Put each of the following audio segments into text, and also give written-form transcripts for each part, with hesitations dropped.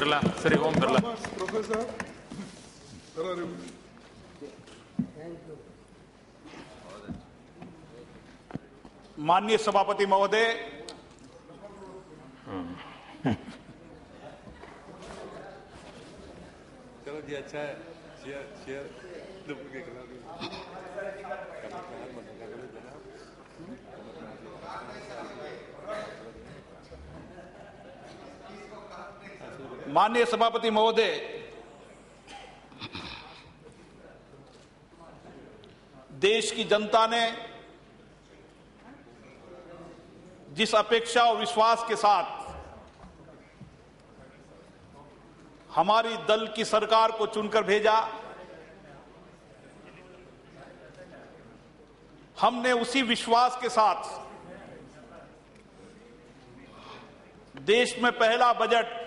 Birla, Shri Om Birla. Professor माननीय सभापति महोदय, चलो जी, अच्छा है। शेयर माननीय सभापति महोदय, देश की जनता ने जिस अपेक्षा और विश्वास के साथ हमारी दल की सरकार को चुनकर भेजा, हमने उसी विश्वास के साथ देश में पहला बजट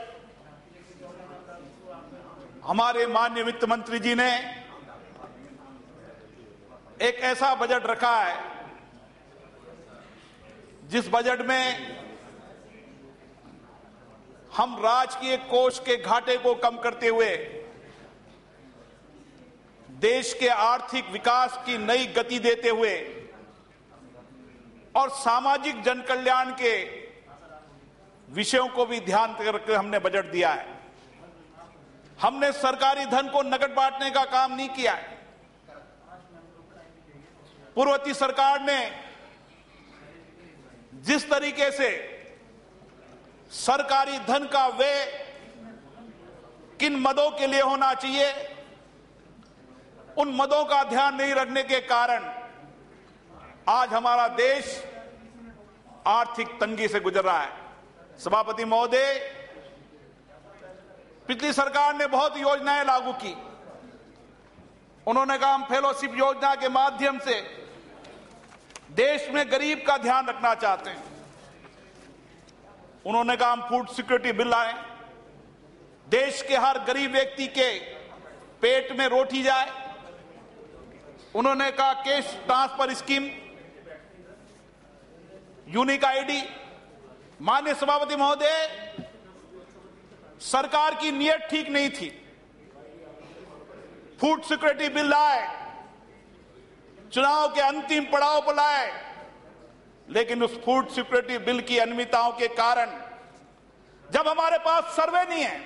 हमारे माननीय वित्त मंत्री जी ने एक ऐसा बजट रखा है जिस बजट में हम राजकीय कोष के घाटे को कम करते हुए देश के आर्थिक विकास की नई गति देते हुए और सामाजिक जनकल्याण के विषयों को भी ध्यान करके हमने बजट दिया है। हमने सरकारी धन को नकद बांटने का काम नहीं किया है। पूर्ववर्ती सरकार ने जिस तरीके से सरकारी धन का व्यय किन मदों के लिए होना चाहिए, उन मदों का ध्यान नहीं रखने के कारण आज हमारा देश आर्थिक तंगी से गुजर रहा है। सभापति महोदय, पिछली सरकार ने बहुत योजनाएं लागू की। उन्होंने कहा हम फेलोशिप योजना के माध्यम से देश में गरीब का ध्यान रखना चाहते हैं। उन्होंने कहा हम फूड सिक्योरिटी बिल लाए, देश के हर गरीब व्यक्ति के पेट में रोटी जाए। उन्होंने कहा cash transfer scheme, unique ID. माननीय सभापति महोदय, सरकार की नीयत ठीक नहीं थी। फूड सिक्योरिटी बिल लाए, चुनाव के अंतिम पड़ाव पर लाए, लेकिन उस फूड सिक्योरिटी बिल की अनियमितताओं के कारण जब हमारे पास सर्वे नहीं है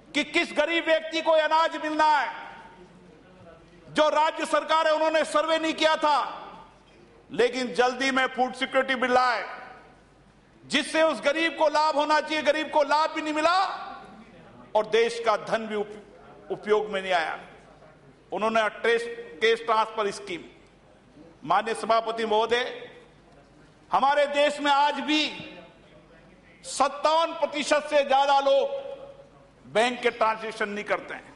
कि किस गरीब व्यक्ति को अनाज मिलना है, जो राज्य सरकार है उन्होंने सर्वे नहीं किया था, लेकिन जल्दी में फूड सिक्योरिटी बिल लाए जिससे उस गरीब को लाभ होना चाहिए, गरीब को लाभ भी नहीं मिला और देश का धन भी उपयोग में नहीं आया। उन्होंने केस ट्रांसफर स्कीम। माननीय सभापति महोदय, हमारे देश में आज भी 57% से ज्यादा लोग बैंक के ट्रांजैक्शन नहीं करते हैं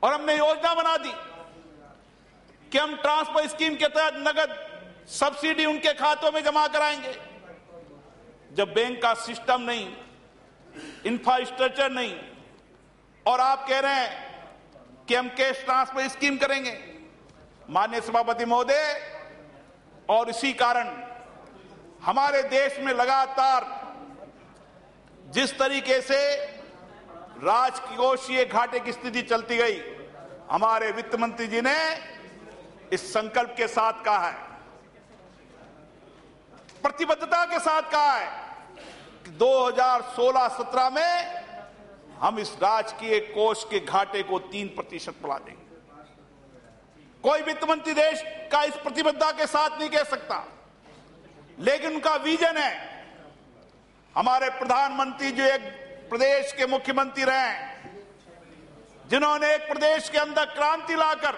और हमने योजना बना दी कि हम ट्रांसफर स्कीम के तहत नगद सब्सिडी उनके खातों में जमा कराएंगे। जब बैंक का सिस्टम नहीं, इंफ्रास्ट्रक्चर नहीं और आप कह रहे हैं कि हम कैश ट्रांसफर स्कीम करेंगे। माननीय सभापति महोदय, और इसी कारण हमारे देश में लगातार जिस तरीके से राजकोषीय घाटे की स्थिति चलती गई, हमारे वित्त मंत्री जी ने इस संकल्प के साथ कहा है, प्रतिबद्धता के साथ कहा है कि 2016-17 में हम इस राजकीय कोष के घाटे को 3% बढ़ा देंगे। कोई वित्त मंत्री देश का इस प्रतिबद्धता के साथ नहीं कह सकता, लेकिन उनका विजन है। हमारे प्रधानमंत्री जो एक प्रदेश के मुख्यमंत्री रहे, जिन्होंने एक प्रदेश के अंदर क्रांति लाकर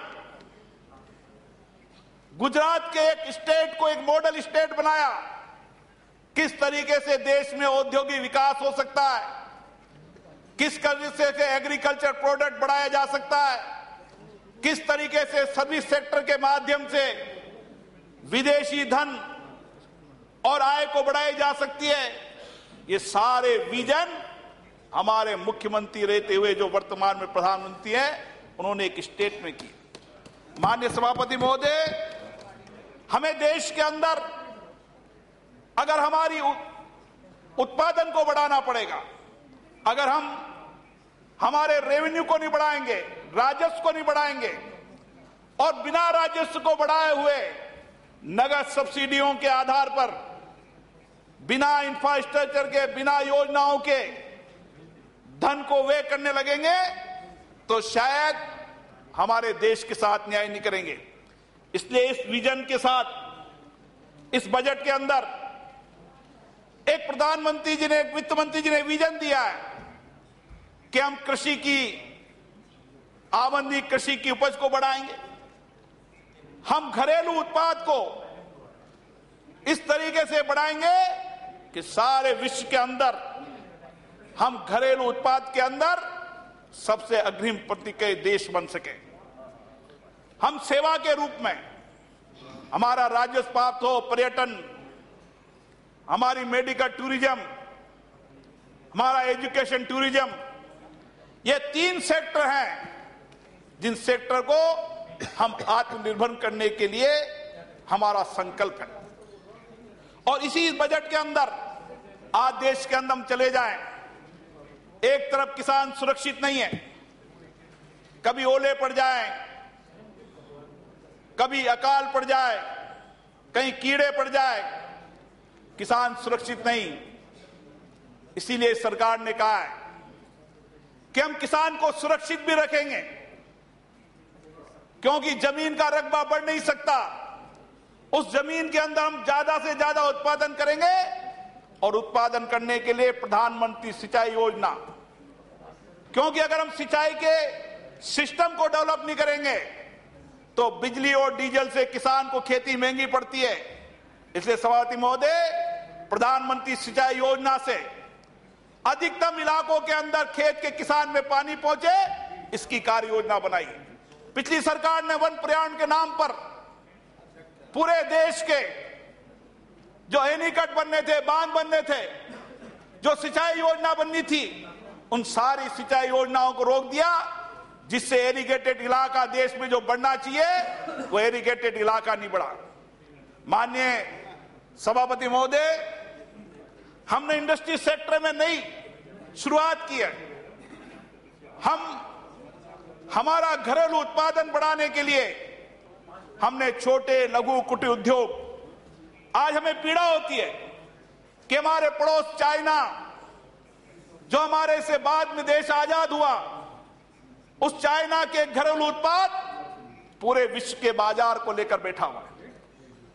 गुजरात के एक स्टेट को एक मॉडल स्टेट बनाया। किस तरीके से देश में औद्योगिक विकास हो सकता है, किस तरीके से एग्रीकल्चर प्रोडक्ट बढ़ाया जा सकता है, किस तरीके से सर्विस सेक्टर के माध्यम से विदेशी धन और आय को बढ़ाई जा सकती है। ये सारे विजन हमारे मुख्यमंत्री रहते हुए जो वर्तमान में प्रधानमंत्री हैं, उन्होंने एक स्टेट में की। माननीय सभापति महोदय, हमें देश के अंदर अगर हमारी उत्पादन को बढ़ाना पड़ेगा, अगर हम हमारे रेवेन्यू को नहीं बढ़ाएंगे, राजस्व को नहीं बढ़ाएंगे और बिना राजस्व को बढ़ाए हुए नगद सब्सिडियों के आधार पर, बिना इंफ्रास्ट्रक्चर के, बिना योजनाओं के धन को व्यय करने लगेंगे तो शायद हमारे देश के साथ न्याय नहीं करेंगे। इसलिए इस विजन के साथ इस बजट के अंदर एक प्रधानमंत्री जी ने, एक वित्त मंत्री जी ने विजन दिया है कि हम कृषि की आमदनी, कृषि की उपज को बढ़ाएंगे। हम घरेलू उत्पाद को इस तरीके से बढ़ाएंगे कि सारे विश्व के अंदर हम घरेलू उत्पाद के अंदर सबसे अग्रिम पंक्ति के देश बन सके। हम सेवा के रूप में हमारा राजस्व प्राप्त हो, पर्यटन, हमारी मेडिकल टूरिज्म, हमारा एजुकेशन टूरिज्म, ये 3 सेक्टर हैं जिन सेक्टर को हम आत्मनिर्भर करने के लिए हमारा संकल्प है। और इसी बजट के अंदर आज देश के अंदर हम चले जाएं, एक तरफ किसान सुरक्षित नहीं है, कभी ओले पड़ जाए, कभी अकाल पड़ जाए, कहीं कीड़े पड़ जाए, किसान सुरक्षित नहीं। इसीलिए सरकार ने कहा है कि हम किसान को सुरक्षित भी रखेंगे, क्योंकि जमीन का रकबा बढ़ नहीं सकता। उस जमीन के अंदर हम ज्यादा से ज्यादा उत्पादन करेंगे और उत्पादन करने के लिए प्रधानमंत्री सिंचाई योजना, क्योंकि अगर हम सिंचाई के सिस्टम को डेवलप नहीं करेंगे तो बिजली और डीजल से किसान को खेती महंगी पड़ती है। इसलिए सभापति महोदय, प्रधानमंत्री सिंचाई योजना से अधिकतम इलाकों के अंदर खेत के किसान में पानी पहुंचे, इसकी कार्य योजना बनाई। पिछली सरकार ने वन पर्यावरण के नाम पर पूरे देश के जो एनीकट बनने थे, बांध बनने थे, जो सिंचाई योजना बननी थी, उन सारी सिंचाई योजनाओं को रोक दिया, जिससे एरीगेटेड इलाका देश में जो बढ़ना चाहिए वो एरीगेटेड इलाका नहीं बढ़ा। माननीय सभापति महोदय, हमने इंडस्ट्री सेक्टर में नई शुरुआत की है। हमारा घरेलू उत्पादन बढ़ाने के लिए हमने छोटे लघु कुटीर उद्योग, आज हमें पीड़ा होती है कि हमारे पड़ोस चाइना, जो हमारे से बाद में देश आजाद हुआ, उस चाइना के घरेलू उत्पाद पूरे विश्व के बाजार को लेकर बैठा हुआ है।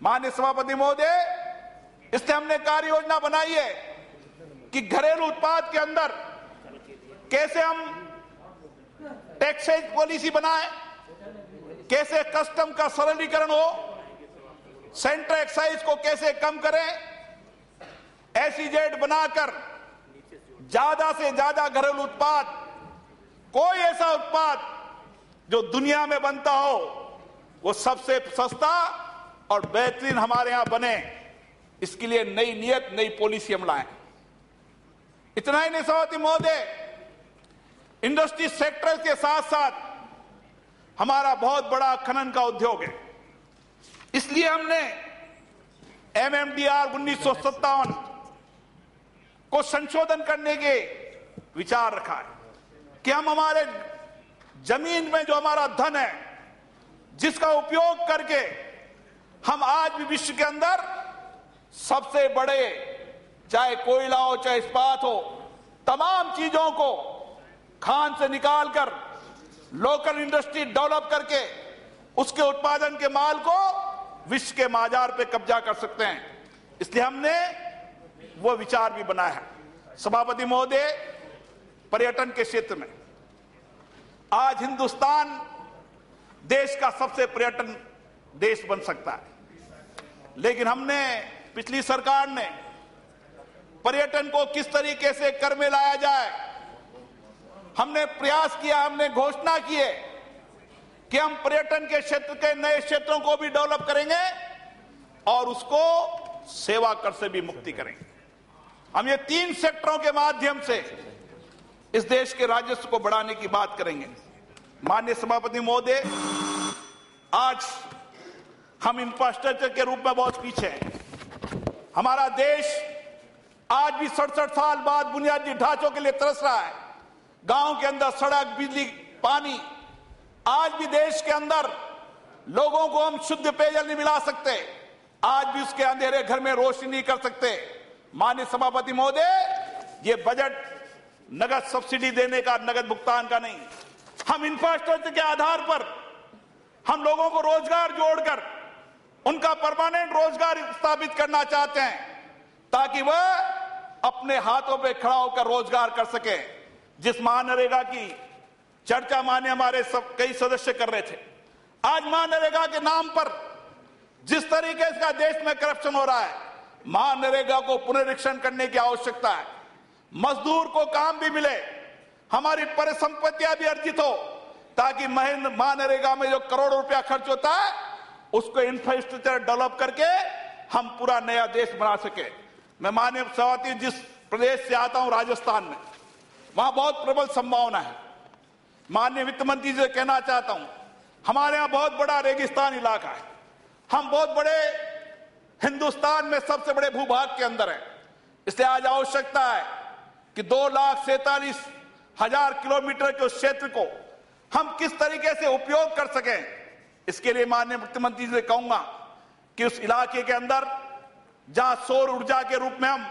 माननीय सभापति महोदय, इसलिए हमने कार्य योजना बनाई है कि घरेलू उत्पाद के अंदर कैसे हम टैक्सेज पॉलिसी बनाएं, कैसे कस्टम का सरलीकरण हो, सेंट्रल एक्साइज को कैसे कम करें, एसईजेड बनाकर ज्यादा से ज्यादा घरेलू उत्पाद, कोई ऐसा उत्पाद जो दुनिया में बनता हो वो सबसे सस्ता और बेहतरीन हमारे यहां बने, इसके लिए नई नियत, नई पॉलिसी हम लाएं। इतना ही नहीं सभापति महोदय, इंडस्ट्री सेक्टर के साथ साथ हमारा बहुत बड़ा खनन का उद्योग है। इसलिए हमने एमएमडीआर 1957 को संशोधन करने के विचार रखा है कि हम हमारे जमीन में जो हमारा धन है, जिसका उपयोग करके हम आज भी विश्व के अंदर सबसे बड़े, चाहे कोयला हो चाहे इस्पात हो, तमाम चीजों को खान से निकालकर लोकल इंडस्ट्री डेवलप करके उसके उत्पादन के माल को विश्व के बाजार पे कब्जा कर सकते हैं। इसलिए हमने वो विचार भी बनाया है। सभापति महोदय, पर्यटन के क्षेत्र में आज हिंदुस्तान देश का सबसे पर्यटन देश बन सकता है, लेकिन हमने, पिछली सरकार ने पर्यटन को किस तरीके से कर में लाया जाए, हमने प्रयास किया, हमने घोषणा की है कि हम पर्यटन के क्षेत्र के नए क्षेत्रों को भी डेवलप करेंगे और उसको सेवा कर से भी मुक्ति करेंगे। हम ये 3 सेक्टरों के माध्यम से इस देश के राजस्व को बढ़ाने की बात करेंगे। माननीय सभापति महोदय, आज हम इंफ्रास्ट्रक्चर के रूप में बहुत पीछे हैं। हमारा देश आज भी 67 साल बाद बुनियादी ढांचों के लिए तरस रहा है। गांव के अंदर सड़क, बिजली, पानी। आज भी देश के अंदर लोगों को हम शुद्ध पेयजल नहीं मिला सकते, आज भी उसके अंधेरे घर में रोशनी नहीं कर सकते। माननीय सभापति महोदय, ये बजट नगद सब्सिडी देने का, नगद भुगतान का नहीं। हम इंफ्रास्ट्रक्चर के आधार पर हम लोगों को रोजगार जोड़कर उनका परमानेंट रोजगार स्थापित करना चाहते हैं, ताकि वह अपने हाथों पे खड़ा होकर रोजगार कर सके। जिस महानरेगा की चर्चा माने हमारे कई सदस्य कर रहे थे, आज महानरेगा के नाम पर जिस तरीके से देश में करप्शन हो रहा है, महानरेगा को पुनरीक्षण करने की आवश्यकता है। मजदूर को काम भी मिले, हमारी परिसंपत्तियां भी अर्जित हो, ताकि महानरेगा में जो करोड़ों रुपया खर्च होता है उसको इंफ्रास्ट्रक्चर डेवलप करके हम पूरा नया देश बना सके। मैं माननीय सभापति, जिस प्रदेश से आता हूं राजस्थान में, वहां बहुत प्रबल संभावना है। माननीय वित्त मंत्री जी से कहना चाहता हूं, हमारे यहां बहुत बड़ा रेगिस्तान इलाका है, हम बहुत बड़े हिंदुस्तान में सबसे बड़े भूभाग के अंदर है। इसलिए आज आवश्यकता है कि 2,47,000 किलोमीटर के उस क्षेत्र को हम किस तरीके से उपयोग कर सकें। इसके लिए माननीय मुख्यमंत्री जी से कहूंगा कि उस इलाके के अंदर जहां सौर ऊर्जा के रूप में हम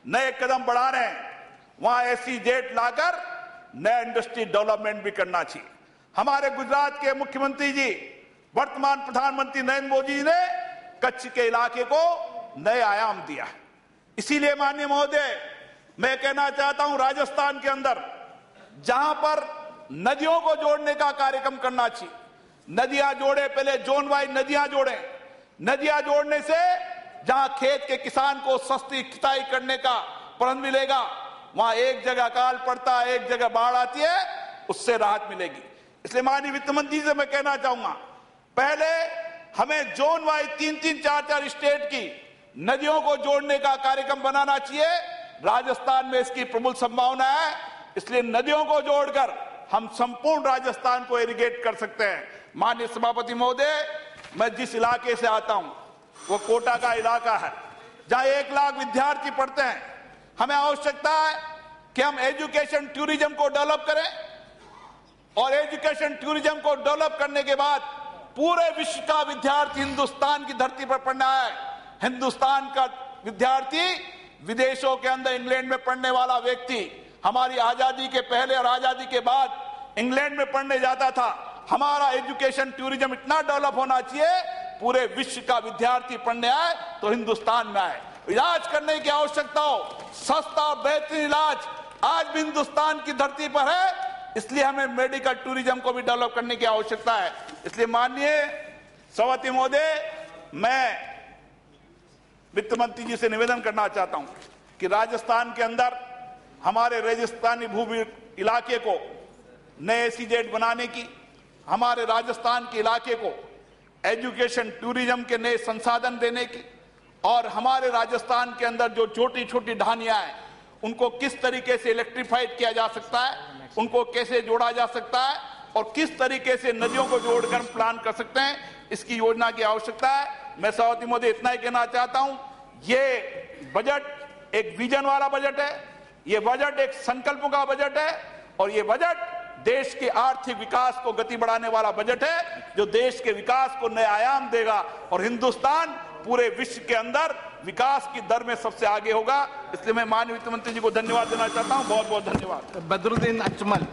नए कदम बढ़ा रहे हैं, वहां SEZ लाकर नया इंडस्ट्री डेवलपमेंट भी करना चाहिए। हमारे गुजरात के मुख्यमंत्री जी, वर्तमान प्रधानमंत्री नरेंद्र मोदी जी ने कच्छ के इलाके को नए आयाम दिया है। इसीलिए माननीय महोदय, मैं कहना चाहता हूं, राजस्थान के अंदर जहां पर नदियों को जोड़ने का कार्यक्रम करना चाहिए, नदियां जोड़े, पहले जोन वाइज नदियां जोड़े। नदियां जोड़ने से जहां खेत के किसान को सस्ती खिंचाई करने का प्रबंध मिलेगा, वहां एक जगह अकाल पड़ता है, एक जगह बाढ़ आती है, उससे राहत मिलेगी। इसलिए माननीय वित्त मंत्री से मैं कहना चाहूंगा, पहले हमें जोन वाइज 3-3, 4-4 स्टेट की नदियों को जोड़ने का कार्यक्रम बनाना चाहिए। राजस्थान में इसकी प्रबल संभावना है, इसलिए नदियों को जोड़कर हम संपूर्ण राजस्थान को इरिगेट कर सकते हैं। माननीय सभापति महोदय, मैं जिस इलाके से आता हूं वो कोटा का इलाका है, जहां 1 लाख विद्यार्थी पढ़ते हैं। हमें आवश्यकता है कि हम एजुकेशन टूरिज्म को डेवलप करें, और एजुकेशन टूरिज्म को डेवलप करने के बाद पूरे विश्व का विद्यार्थी हिंदुस्तान की धरती पर पढ़ना है। हिंदुस्तान का विद्यार्थी विदेशों के अंदर, इंग्लैंड में पढ़ने वाला व्यक्ति हमारी आजादी के पहले और आजादी के बाद इंग्लैंड में पढ़ने जाता था। हमारा एजुकेशन टूरिज्म इतना डेवलप होना चाहिए, पूरे विश्व का विद्यार्थी पढ़ने आए तो हिंदुस्तान में आए। इलाज करने की आवश्यकता हो, सस्ता बेहतरीन इलाज आज भी हिंदुस्तान की धरती पर है, इसलिए हमें मेडिकल टूरिज्म को भी डेवलप करने की आवश्यकता है। इसलिए माननीय सभापति महोदय, मैं वित्त मंत्री जी से निवेदन करना चाहता हूं कि राजस्थान के अंदर हमारे रेगिस्तानी भूमि इलाके को नए SEZ बनाने की, हमारे राजस्थान के इलाके को एजुकेशन टूरिज्म के नए संसाधन देने की, और हमारे राजस्थान के अंदर जो छोटी छोटी ढानियां हैं उनको किस तरीके से इलेक्ट्रीफाइड किया जा सकता है, उनको कैसे जोड़ा जा सकता है, और किस तरीके से नदियों को जोड़कर प्लान कर सकते हैं, इसकी योजना की आवश्यकता है। मैं सभापति महोदय इतना ही कहना चाहता हूं, ये बजट एक विजन वाला बजट है, ये बजट एक संकल्पों का बजट है, और ये बजट देश के आर्थिक विकास को गति बढ़ाने वाला बजट है, जो देश के विकास को नए आयाम देगा, और हिंदुस्तान पूरे विश्व के अंदर विकास की दर में सबसे आगे होगा। इसलिए मैं माननीय वित्त मंत्री जी को धन्यवाद देना चाहता हूं। बहुत बहुत धन्यवाद। बदरुद्दीन अजमल।